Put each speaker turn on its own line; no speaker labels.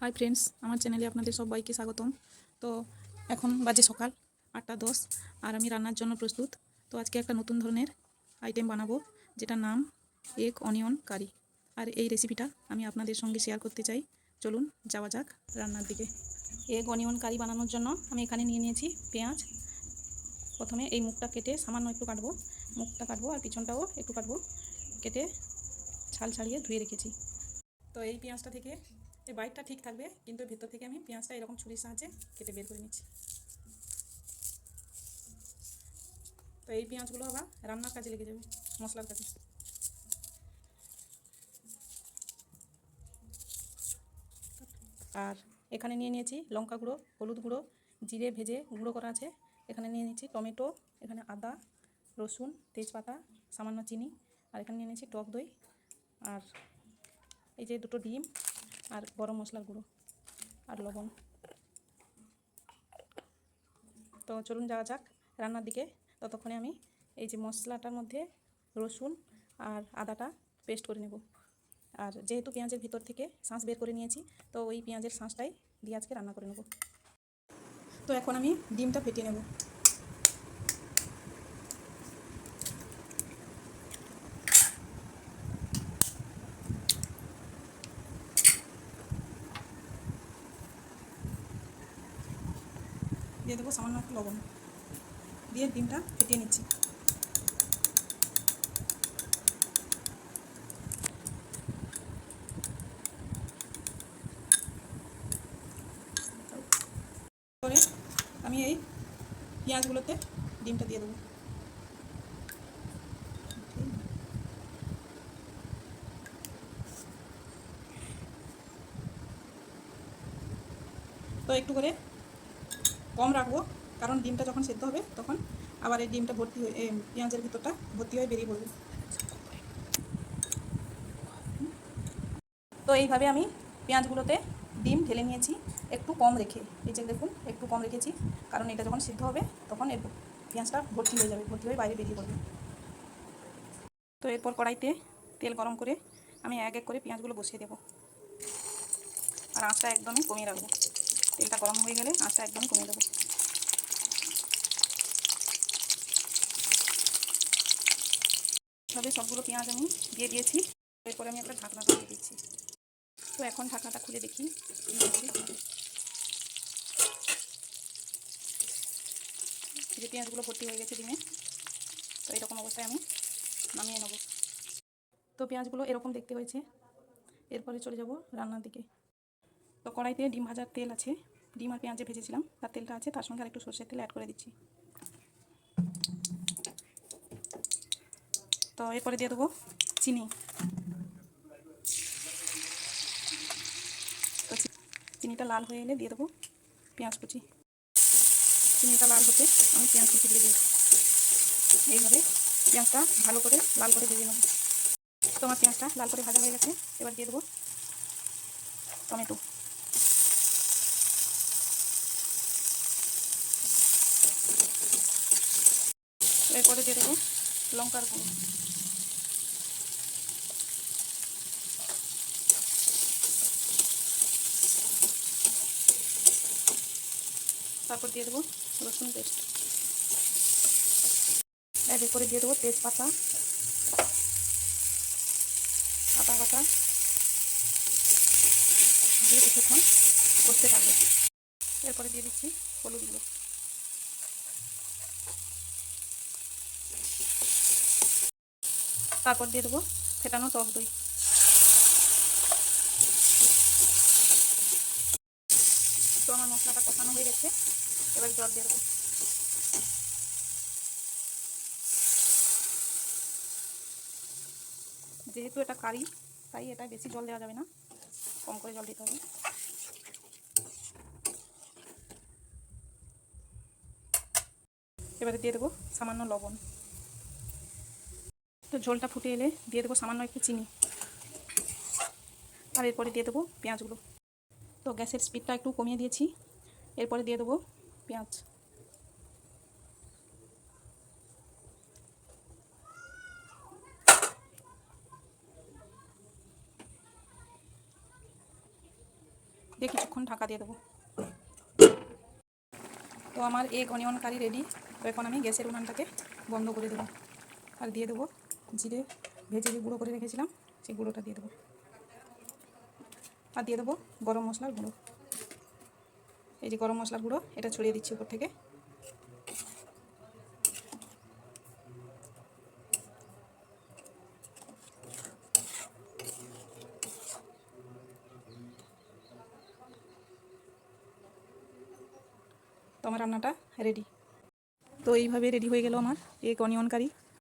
Hi friends, আমার চ্যানেলে আপনাদের সবাইকে স্বাগতম। তো এখন বাজে সকাল 8:10 আর আমি রান্নার জন্য প্রস্তুত। তো আজকে একটা নতুন ধরনের আইটেম বানাবো, যেটার নাম এগ অনিয়ন কারি। আর এই রেসিপিটা আমি আপনাদের সঙ্গে শেয়ার করতে চাই। চলুন যাওয়া যাক রান্নার দিকে। এগ অনিয়ন কারি বানানোর জন্য আমি এখানে নিয়ে নিয়েছি পেঁয়াজ। প্রথমে এই মুখটা কেটে সামান্য একটু কাটবো, মুখটা কাটবো আর পিছনটাও একটু কাটবো, কেটে ছাল ছাড়িয়ে ধুয়ে রেখেছি। তো এই পেঁয়াজটা থেকে এই বাইটটা ঠিক থাকবে, কিন্তু ভেতর থেকে আমি পেঁয়াজটা এরকম ছুরির সাহায্যে কেটে বের করে নিচ্ছি। তো এই পেঁয়াজগুলো আবার রান্নার কাজে লেগে যাবে, মশলার কাজে। আর এখানে নিয়ে নিয়েছি লঙ্কা গুঁড়ো, হলুদ গুঁড়ো, জিরে ভেজে গুঁড়ো করা আছে। এখানে নিয়ে নিয়েছি টমেটো, এখানে আদা, রসুন, তেজপাতা, সামান্য চিনি, আর এখানে নিয়ে নিয়েছি টক দই, আর এই যে দুটো ডিম, আর গরম মশলার গুঁড়ো আর লবণ। তো চলুন যাওয়া যাক রান্নার দিকে। ততক্ষণে আমি এই যে মশলাটার মধ্যে রসুন আর আদাটা পেস্ট করে নেব। আর যেহেতু পেঁয়াজের ভিতর থেকে শাঁস বের করে নিয়েছি, তো ওই পেঁয়াজের শাঁসটাই দিয়ে আজকে রান্না করে নেব। তো এখন আমি ডিমটা ফেটিয়ে নেব। দিয়ে দেবো সামান্য একটু লবণ, দিয়ে ডিমটা ফেটিয়ে নিচ্ছি। পরে আমি এই পেঁয়াজগুলোতে ডিমটা দিয়ে দেবো। তো একটু করে কম রাখবো, কারণ ডিমটা যখন সেদ্ধ হবে তখন আবার এই ডিমটা ভর্তি হয়ে পেঁয়াজের ভিতরটা ভর্তি হয়ে বেরিয়ে পড়বে। তো এইভাবে আমি পেঁয়াজগুলোতে ডিম ঢেলে নিয়েছি, একটু কম রেখে। এই যে দেখুন, একটু কম রেখেছি, কারণ এটা যখন সিদ্ধ হবে তখন এর পেঁয়াজটা ভর্তি হয়ে যাবে, ভর্তি হয়ে বাইরে বেরিয়ে পড়বে। তো এরপর কড়াইতে তেল গরম করে আমি এক এক করে পেঁয়াজগুলো বসিয়ে দেবো, আর আঁচটা একদমই কমিয়ে রাখবো। তেলটা গরম হয়ে গেলে আঁচটা একদম কমিয়ে দেবো। এভাবে সবগুলো পেঁয়াজ আমি দিয়ে দিয়েছি। এরপরে আমি একটা ঢাকনা দিয়ে দিচ্ছি। তো এখন ঢাকনাটা খুলে দেখি যে পেঁয়াজগুলো ভর্তি হয়ে গেছে ডিমে। তো এরকম অবস্থায় আমি নামিয়ে নেব। তো পেঁয়াজগুলো এরকম দেখতে হয়েছে। এরপরে চলে যাব রান্নার দিকে। তো কড়াইতে ডিম ভাজার তেল আছে, ডিম আর পেঁয়াজে ভেজেছিলাম তার তেলটা আছে, তার সঙ্গে আর একটু সর্ষের তেল অ্যাড করে দিচ্ছি। তো এরপরে দিয়ে দেবো চিনি। তো চিনিটা লাল হয়ে এলে দিয়ে দেবো পেঁয়াজ কুচি। চিনিটা লাল হতে আমি পেঁয়াজ কুচি দিয়ে দিই। এইভাবে পেঁয়াজটা ভালো করে লাল করে ভেজে নেব। তো আমার পেঁয়াজটা লাল করে ভাজা হয়ে গেছে। এবার দিয়ে দেবো টমেটো। এরপরে দিয়ে দেবো লঙ্কার গুঁড়ো। তারপর দিয়ে দেবো রসুন পেস্ট। এরপরে দিয়ে দেবো তেজপাতা, আদা বাটা দিয়ে কিছুক্ষণ কষতে থাকবে। এরপরে দিয়ে দিচ্ছি হলুদ গুঁড়ো। তারপর দিয়ে দেবো ফেটানো টক দই। তো আমার মশলাটা কষানো হয়ে গেছে, এবার জল দিয়ে দেবো। যেহেতু এটা কারি, তাই এটা বেশি জল দেওয়া যাবে না, কম করে জল দিতে হবে। এবারে দিয়ে দেবো সামান্য লবণ। তো ঝোলটা ফুটে এলে দিয়ে দেবো সামান্য একটু চিনি, আর এরপরে দিয়ে দেবো পেঁয়াজগুলো। তো গ্যাসের স্পিডটা একটু কমিয়ে দিয়েছি। এরপরে দিয়ে দেবো পেঁয়াজ। দিয়ে কিছুক্ষণ ঢাকা দিয়ে দেবো। তো আমার এগ অনিয়ন কারি রেডি। তো এখন আমি গ্যাসের উনানটাকে বন্ধ করে দেবো আর দিয়ে দেবো জিরে ভেজে যে গুঁড়ো করে রেখেছিলাম সেই গুঁড়োটা দিয়ে দেবো আর দিয়ে দেবো গরম মশলার গুঁড়ো। এই যে গরম মশলার গুঁড়ো এটা ছড়িয়ে দিচ্ছি উপর থেকে। তো আমার রান্নাটা রেডি। তো এইভাবে রেডি হয়ে গেল আমার এগ অনিয়ন কারি।